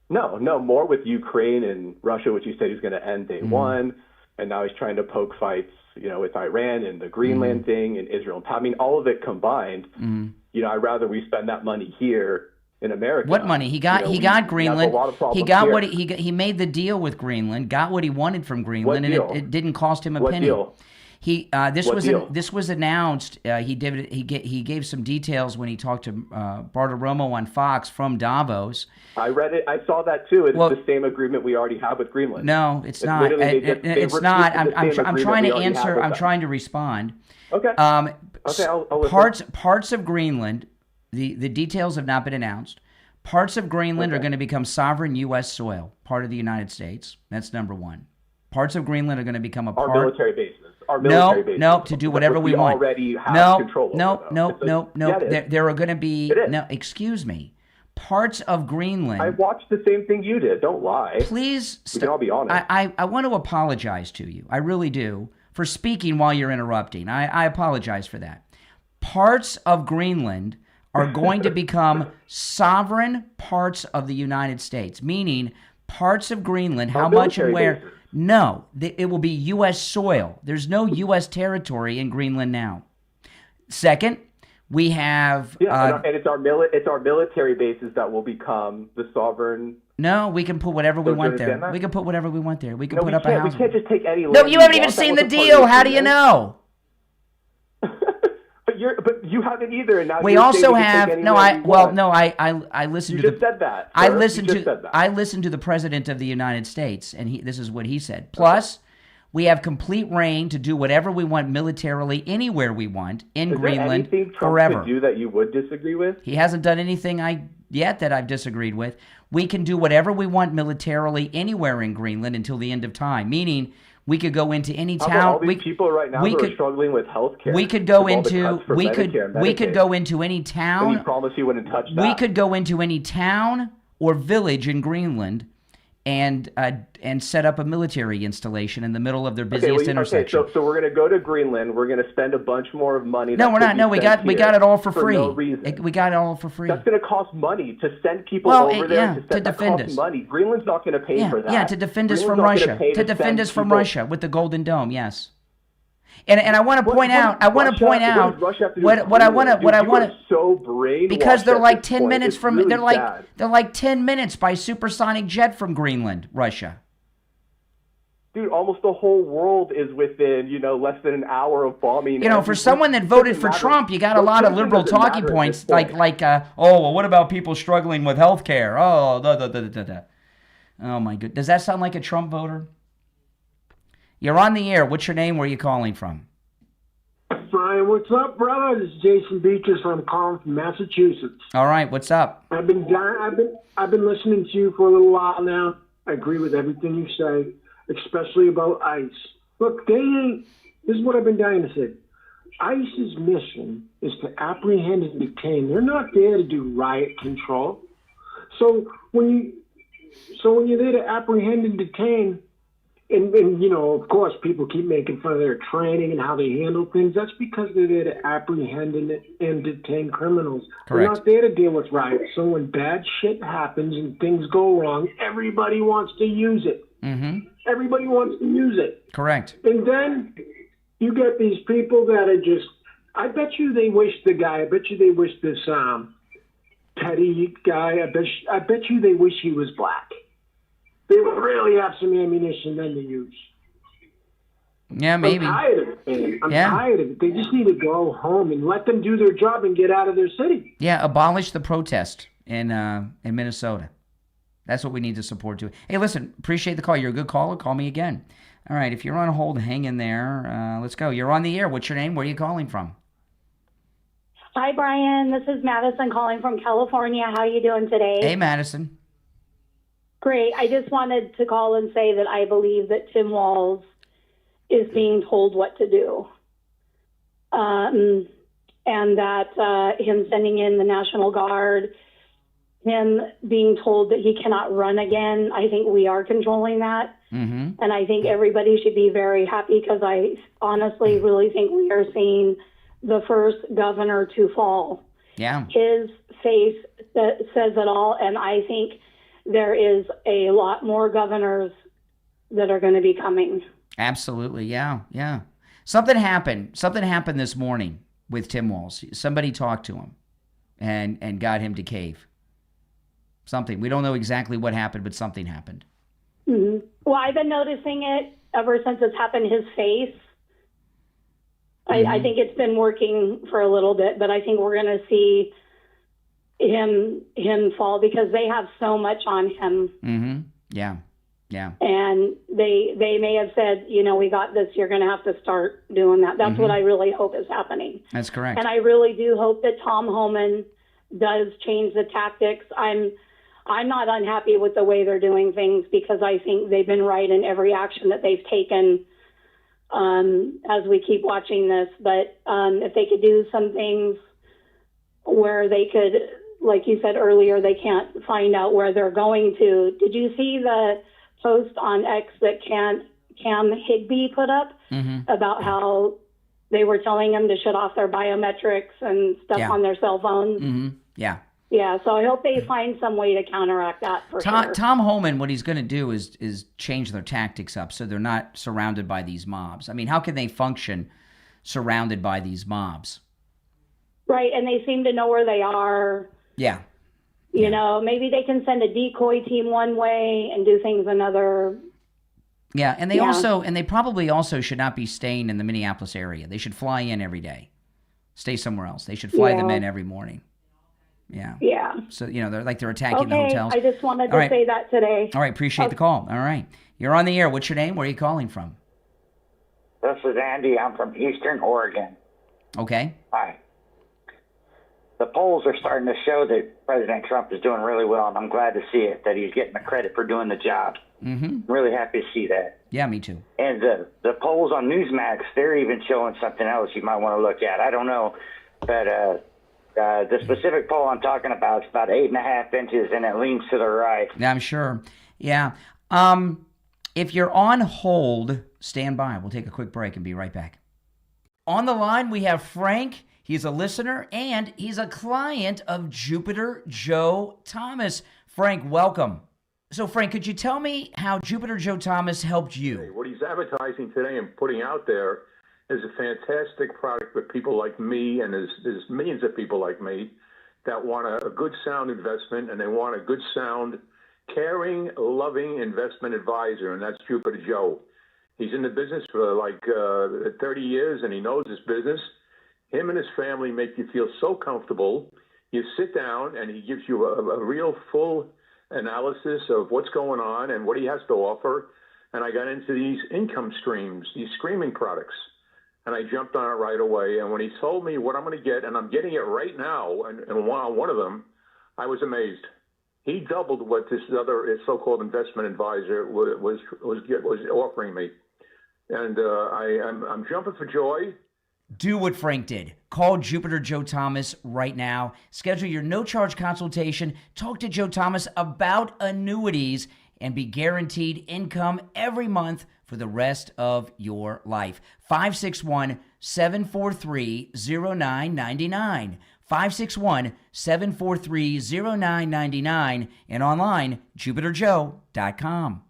No, more with Ukraine and Russia, which he said he's going to end day one, and now he's trying to poke fights, with Iran and the Greenland thing and Israel. All of it combined. I'd rather we spend that money here in America. What money? He got Greenland. He got what he made the deal with Greenland, got what he wanted from Greenland, and it didn't cost him a penny. Deal? This was announced. He gave some details when he talked to Bartiromo on Fox from Davos. I read it. I saw that too. It's the same agreement we already have with Greenland. No, it's not. It's not. I'm trying to answer. I'm trying to respond. Okay. Okay. I'll listen. Parts of Greenland. The details have not been announced. Parts of Greenland are going to become sovereign U.S. soil, part of the United States. That's number one. Parts of Greenland are going to become our military bases. No, to do whatever we want. Already have control over no. There are going to be excuse me. Parts of Greenland. I watched the same thing you did. Don't lie. Please, we can all be honest. I want to apologize to you. I really do for speaking while you're interrupting. I apologize for that. Parts of Greenland are going to become sovereign parts of the United States, meaning parts of Greenland, how much and where. Bases. No, it will be U.S. soil. There's no U.S. territory in Greenland now. Second, we have... and it's our military bases that will become the sovereign... No, we can put whatever we want there. We can put whatever we want there. We can put up a house. We can't just take any land. No, you haven't even seen the deal. How do you know? But you haven't either, and now we also have I listened you to just said that. I listened to the president of the United States, and this is what he said. Plus, we have complete reign to do whatever we want militarily anywhere we want in Greenland anything Trump forever. Could do that you would disagree with? He hasn't done anything yet that I've disagreed with. We can do whatever we want militarily anywhere in Greenland until the end of time, meaning we could go into any town. All these people right now who are struggling with health care. We could go into we could go into any town. And you promise you wouldn't touch that. We could go into any town or village in Greenland and set up a military installation in the middle of their busiest intersection. So we're going to go to Greenland. We're going to spend a bunch more of money. No, we're not. No, we got it all for free. No reason. We got it all for free. That's going to cost money to send people over there to defend us. Money. Greenland's not going to pay for that. Yeah, to defend us from Russia. To defend us from Russia with the Golden Dome. Yes. And I want to point out. I want to point out what I want to. So brainwashed because they're like 10 point. minutes It's from. really They're sad. like 10 minutes by supersonic jet from Greenland, Russia. Dude, almost the whole world is within, less than an hour of bombing. For someone that voted for Trump, you got a lot of liberal talking points like, what about people struggling with health care? Oh, oh my goodness. Does that sound like a Trump voter? You're on the air. What's your name? Where are you calling from? Brian, what's up, brother? This is Jason Beatrice. I'm calling from Massachusetts. All right, what's up? I've been listening to you for a little while now. I agree with everything you say, especially about ICE. Look, this is what I've been dying to say. ICE's mission is to apprehend and detain. They're not there to do riot control. So when you're there to apprehend and detain, and of course, people keep making fun of their training and how they handle things. That's because they're there to apprehend and detain criminals. Correct. They're not there to deal with riots. So when bad shit happens and things go wrong, everybody wants to use it. Mm-hmm. Everybody wants to use it. Correct. And then you get these people that are just, I bet you they wish this petty guy, I bet you they wish he was black. They would really have some ammunition then to use. Yeah, maybe. I'm tired of it, man. I'm tired of it. They just need to go home and let them do their job and get out of their city. Yeah, abolish the protest in Minnesota. That's what we need to support too. Hey, listen, appreciate the call. You're a good caller. Call me again. All right, if you're on hold, hang in there. Let's go. You're on the air. What's your name? Where are you calling from? Hi, Brian. This is Madison calling from California. How are you doing today? Hey, Madison. Great. I just wanted to call and say that I believe that Tim Walz is being told what to do. And that him sending in the National Guard, him being told that he cannot run again, I think we are controlling that. Mm-hmm. And I think everybody should be very happy because I honestly really think we are seeing the first governor to fall. Yeah. His face says it all, and I think there is a lot more governors that are going to be coming. Absolutely, yeah. Something happened this morning with Tim Walz. Somebody talked to him and got him to cave. Something. We don't know exactly what happened, but something happened. Mm-hmm. Well, I've been noticing it ever since it's happened, his face. I think it's been working for a little bit, but I think we're going to see him fall because they have so much on him. Mm-hmm. Yeah. And they may have said, we got this. You're going to have to start doing that. That's what I really hope is happening. That's correct. And I really do hope that Tom Holman does change the tactics. I'm not unhappy with the way they're doing things because I think they've been right in every action that they've taken. As we keep watching this, but if they could do some things where they could, like you said earlier, they can't find out where they're going to. Did you see the post on X that Cam Higby put up about how they were telling them to shut off their biometrics and stuff on their cell phones? Mm-hmm. Yeah, so I hope they find some way to counteract that for sure. Tom Holman, what he's going to do is change their tactics up so they're not surrounded by these mobs. I mean, how can they function surrounded by these mobs? Right, and they seem to know where they are. Yeah. You know, maybe they can send a decoy team one way and do things another. Yeah, and they probably also should not be staying in the Minneapolis area. They should fly in every day. Stay somewhere else. They should fly them in every morning. Yeah. So, they're attacking the hotels. I just wanted to say that today. All right, appreciate the call. All right. You're on the air. What's your name? Where are you calling from? This is Andy. I'm from Eastern Oregon. Okay. Hi. The polls are starting to show that President Trump is doing really well, and I'm glad to see it, that he's getting the credit for doing the job. Mm-hmm. I'm really happy to see that. Yeah, me too. And the polls on Newsmax, they're even showing something else you might want to look at. I don't know, but the specific poll I'm talking about is about 8.5 inches, and it leans to the right. Yeah, I'm sure. Yeah. If you're on hold, stand by. We'll take a quick break and be right back. On the line, we have Frank. He's a listener, and he's a client of Jupiter Joe Thomas. Frank, welcome. So, Frank, could you tell me how Jupiter Joe Thomas helped you? What he's advertising today and putting out there is a fantastic product for people like me, and there's millions of people like me that want a good sound investment, and they want a good sound, caring, loving investment advisor, and that's Jupiter Joe. He's in the business for like 30 years, and he knows his business. Him and his family make you feel so comfortable. You sit down, and he gives you a real full analysis of what's going on and what he has to offer. And I got into these income streams, these streaming products, and I jumped on it right away. And when he told me what I'm going to get, and I'm getting it right now, and on one of them, I was amazed. He doubled what this other so-called investment advisor was offering me, and I'm jumping for joy. Do what Frank did. Call Jupiter Joe Thomas right now. Schedule your no-charge consultation. Talk to Joe Thomas about annuities and be guaranteed income every month for the rest of your life. 561-743-0999. 561-743-0999 and online, jupiterjoe.com.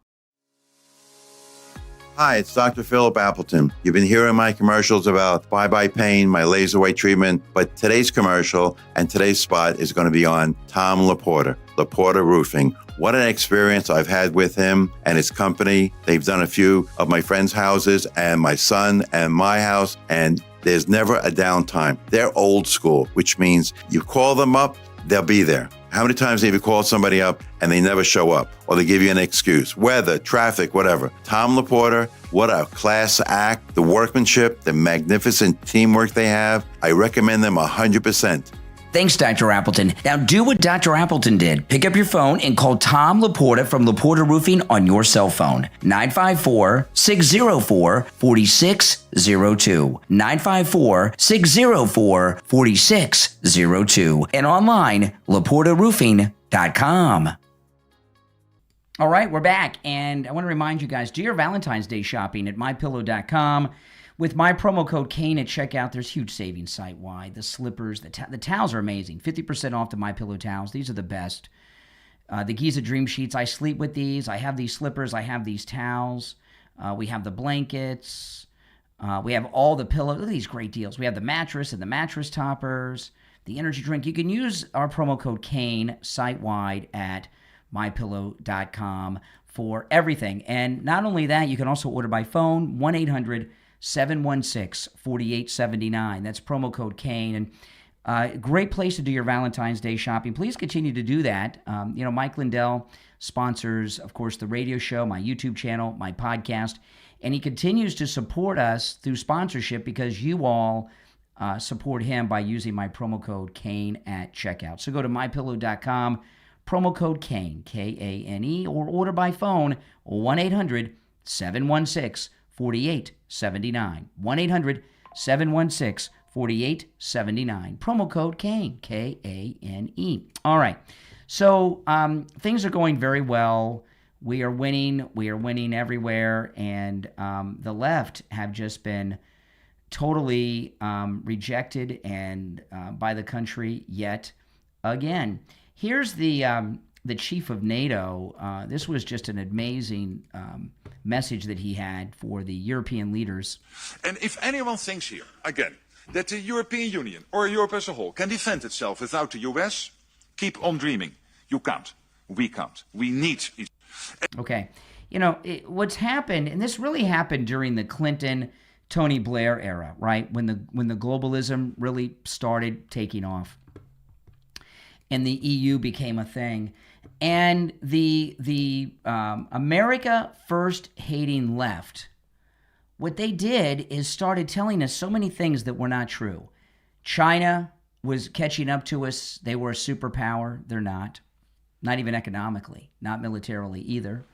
Hi, it's Dr. Philip Appleton. You've been hearing my commercials about bye-bye pain, my laser weight treatment, but today's commercial and today's spot is going to be on Tom Laporta, Laporta Roofing. What an experience I've had with him and his company. They've done a few of my friends' houses and my son and my house, and there's never a downtime. They're old school, which means you call them up, they'll be there. How many times have you called somebody up and they never show up, or they give you an excuse, weather, traffic, whatever? Tom Laporta, what a class act, the workmanship, the magnificent teamwork they have. I recommend them 100%. Thanks, Dr. Appleton. Now do what Dr. Appleton did. Pick up your phone and call Tom Laporta from Laporta Roofing on your cell phone. 954-604-4602. 954-604-4602. And online, laportaroofing.com. All right, we're back. And I want to remind you guys, do your Valentine's Day shopping at mypillow.com. With my promo code Kane at checkout, there's huge savings site-wide. The slippers, the towels are amazing. 50% off the MyPillow towels. These are the best. The Giza Dream Sheets, I sleep with these. I have these slippers. I have these towels. We have the blankets. We have all the pillows. Look at these great deals. We have the mattress and the mattress toppers, the energy drink. You can use our promo code Kane site-wide at mypillow.com for everything. And not only that, you can also order by phone, 1-800-716-4879. That's promo code Kane. And great place to do your Valentine's Day shopping. Please continue to do that. Mike Lindell sponsors, of course, the radio show, my YouTube channel, my podcast, and he continues to support us through sponsorship because you all support him by using my promo code Kane at checkout. So go to mypillow.com, promo code Kane, Kane, or order by phone, 1-800-716-4879. 1-800-716-4879. Promo code Kane, Kane. All right. So things are going very well. We are winning. We are winning everywhere. And the left have just been totally rejected and by the country yet again. Here's the chief of NATO. This was just an amazing message that he had for the European leaders. And if anyone thinks here, again, that the European Union or Europe as a whole can defend itself without the US, keep on dreaming. You can't. We can't. We need each. Okay. What's happened, and this really happened during the Clinton, Tony Blair era, right? When the globalism really started taking off and the EU became a thing. And the America First hating left, what they did is started telling us so many things that were not true. China was catching up to us. They were a superpower. They're not even economically, not militarily either.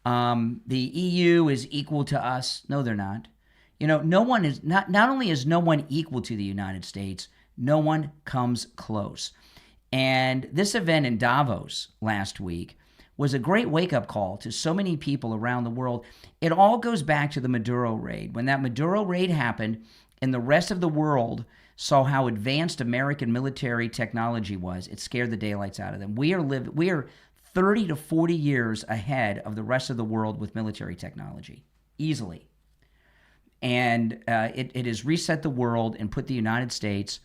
The EU is equal to us. No, they're not. No one is not only is no one equal to the United States, no one comes close. And this event in Davos last week was a great wake-up call to so many people around the world. It all goes back to the Maduro raid. When that Maduro raid happened and the rest of the world saw how advanced American military technology was, it scared the daylights out of them. We are 30 to 40 years ahead of the rest of the world with military technology, easily. And it has reset the world and put the United States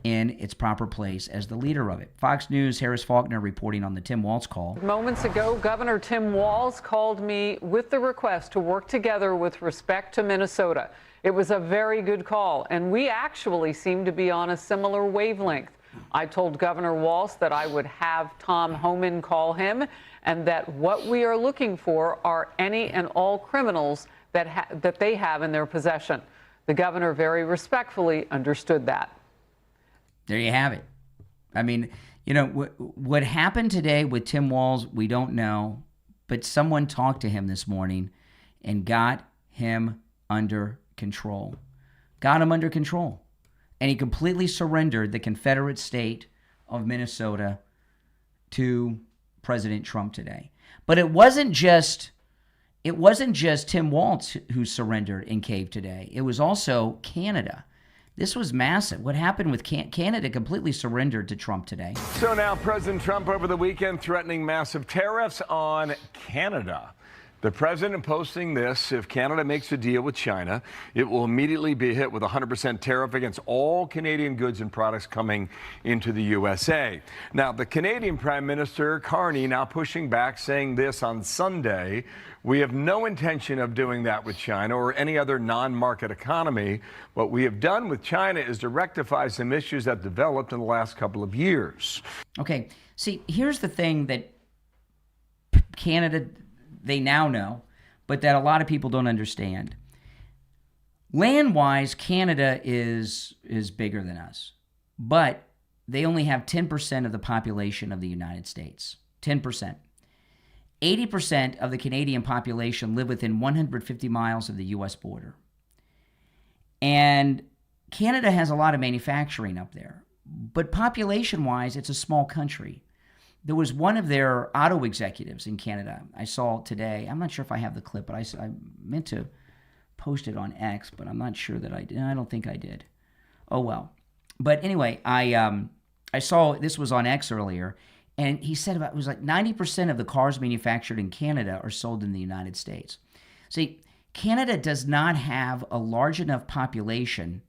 in its proper place as the leader of it. Fox News' Harris Faulkner reporting on the Tim Walz call. Moments ago, Governor Tim Walz called me with the request to work together with respect to Minnesota. It was a very good call, and we actually seem to be on a similar wavelength. I told Governor Walz that I would have Tom Holman call him, and that what we are looking for are any and all criminals that they have in their possession. The governor very respectfully understood that. There you have it. I mean, you know, what happened today with Tim Walz, we don't know, but someone talked to him this morning and got him under control. Got him under control. And he completely surrendered the Confederate state of Minnesota to President Trump today. But it wasn't just Tim Walz who surrendered and caved today. It was also Canada. This was massive. What happened with Canada completely surrendered to Trump today. So now President Trump over the weekend threatening massive tariffs on Canada. The president posting this: if Canada makes a deal with China, it will immediately be hit with a 100% tariff against all Canadian goods and products coming into the USA. Now, the Canadian Prime Minister Carney now pushing back, saying this on Sunday: we have no intention of doing that with China or any other non-market economy. What we have done with China is to rectify some issues that developed in the last couple of years. Okay, see, here's the thing that Canada, they now know, but that a lot of people don't understand. Land-wise, Canada is bigger than us, but they only have 10% of the population of the United States. 10%. 80% of the Canadian population live within 150 miles of the U.S. border. And Canada has a lot of manufacturing up there, but population-wise, it's a small country. There was one of their auto executives in Canada I saw today. I'm not sure if I have the clip, but I meant to post it on X, but I'm not sure that I did. I don't think I did. Oh, well. But anyway, I saw this was on X earlier, and he said it was like 90% of the cars manufactured in Canada are sold in the United States. See, Canada does not have a large enough population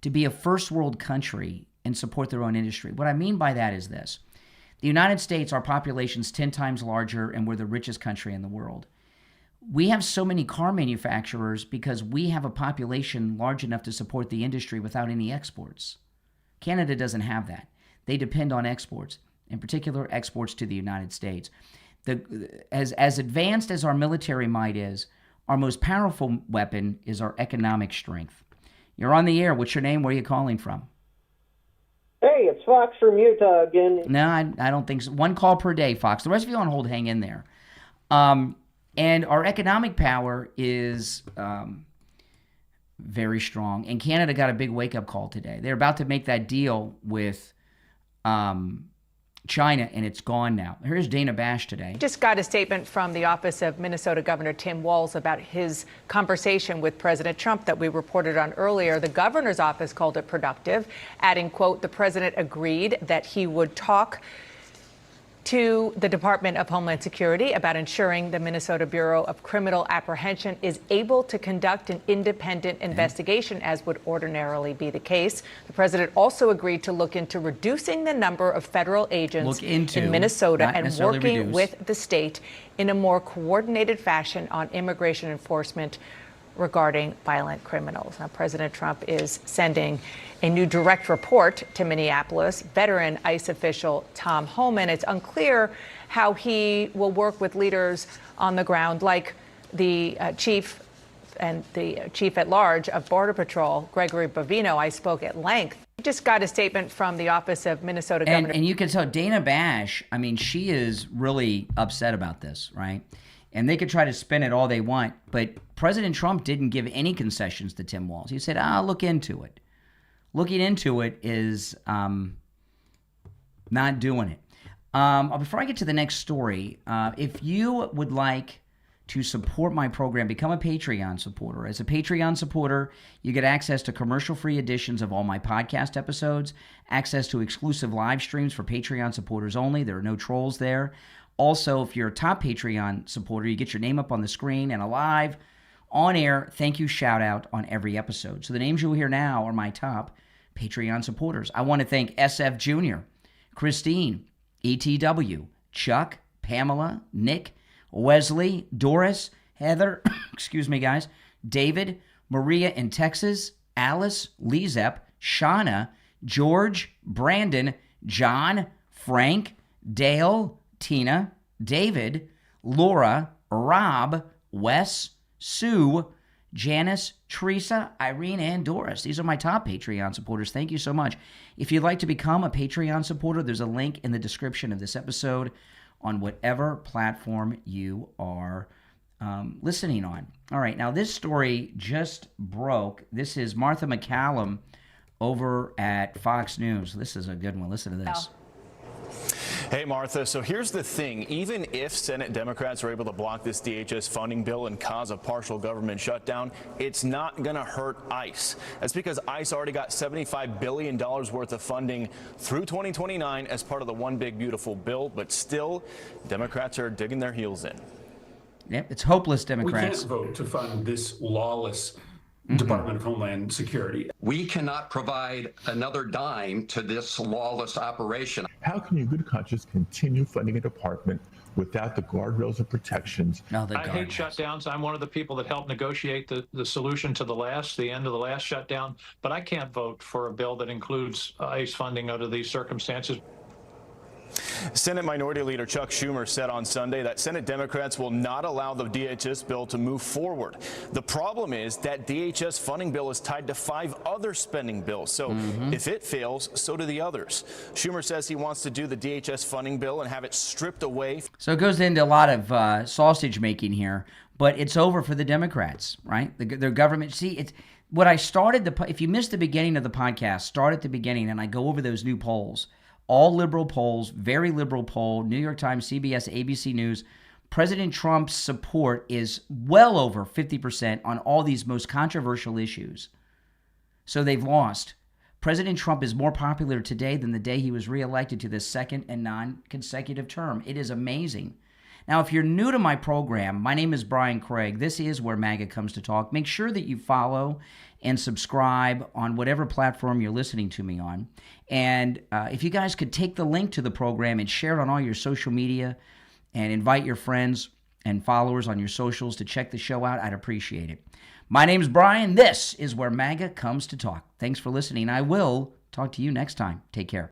to be a first world country and support their own industry. What I mean by that is this. The United States, our population's 10 times larger, and we're the richest country in the world. We have so many car manufacturers because we have a population large enough to support the industry without any exports. Canada doesn't have that. They depend on exports, in particular exports to the United States. As advanced as our military might is, our most powerful weapon is our economic strength. You're on the air. What's your name? Where are you calling from? Hey, it's Fox from Utah again. No, I don't think so. One call per day, Fox. The rest of you on hold, hang in there. And our economic power is very strong. And Canada got a big wake-up call today. They're about to make that deal with China, and it's gone now. Here's Dana Bash today. Just got a statement from the office of Minnesota Governor Tim Walz about his conversation with President Trump that we reported on earlier. The governor's office called it productive, adding, quote, the president agreed that he would talk to the Department of Homeland Security about ensuring the Minnesota Bureau of Criminal Apprehension is able to conduct an independent investigation, as would ordinarily be the case. The president also agreed to look into reducing the number of federal agents in Minnesota and working with the state in a more coordinated fashion on immigration enforcement regarding violent criminals. Now, President Trump is sending a new direct report to Minneapolis. Veteran ICE official Tom Holman. It's unclear how he will work with leaders on the ground, like the chief and the chief at large of Border Patrol, Gregory Bovino. I spoke at length. We just got a statement from the office of Minnesota Governor. And you can tell Dana Bash, I mean, she is really upset about this, right? And they could try to spin it all they want, but President Trump didn't give any concessions to Tim Walz. He said, I'll look into it. Looking into it is not doing it. Before I get to the next story, if you would like to support my program, become a Patreon supporter. As a Patreon supporter, you get access to commercial-free editions of all my podcast episodes, access to exclusive live streams for Patreon supporters only. There are no trolls there. Also, if you're a top Patreon supporter, you get your name up on the screen and a live on-air thank you shout-out on every episode. So the names you'll hear now are my top Patreon supporters. I want to thank SF Jr., Christine, ETW, Chuck, Pamela, Nick, Wesley, Doris, Heather, excuse me, guys, David, Maria in Texas, Alice, Lizep, Shauna, George, Brandon, John, Frank, Dale, Tina, David, Laura, Rob, Wes, Sue, Janice, Teresa, Irene, and Doris. These are my top Patreon supporters. Thank you so much. If you'd like to become a Patreon supporter, there's a link in the description of this episode on whatever platform you are listening on. All right, now this story just broke. This is Martha McCallum over at Fox News. This is a good one. Listen to this. Hey, Martha. So here's the thing. Even if Senate Democrats are able to block this DHS funding bill and cause a partial government shutdown, it's not going to hurt ICE. That's because ICE already got $75 billion worth of funding through 2029 as part of the One Big Beautiful Bill. But still, Democrats are digging their heels in. Yep, it's hopeless, Democrats. We can't vote to fund this lawless Department of Homeland Security. We cannot provide another dime to this lawless operation. How can you, good conscience, continue funding a department without the guardrails and protections? I hate shutdowns. I'm one of the people that helped negotiate the solution to the end of the last shutdown, but I can't vote for a bill that includes ICE funding under these circumstances. Senate Minority Leader Chuck Schumer said on Sunday that Senate Democrats will not allow the DHS bill to move forward. The problem is that DHS funding bill is tied to 5 other spending bills. So if it fails, so do the others. Schumer says he wants to do the DHS funding bill and have it stripped away. So it goes into a lot of sausage making here, but it's over for the Democrats, right? Their government. See, it's what I started. If you missed the beginning of the podcast, start at the beginning, and I go over those new polls. All liberal polls, very liberal poll, New York Times, CBS, ABC News. President Trump's support is well over 50% on all these most controversial issues. So they've lost. President Trump is more popular today than the day he was reelected to the second and non-consecutive term. It is amazing. Now, if you're new to my program, my name is Brian Craig. This is where MAGA comes to talk. Make sure that you follow and subscribe on whatever platform you're listening to me on. And if you guys could take the link to the program and share it on all your social media and invite your friends and followers on your socials to check the show out, I'd appreciate it. My name's Brian. This is where MAGA comes to talk. Thanks for listening. I will talk to you next time. Take care.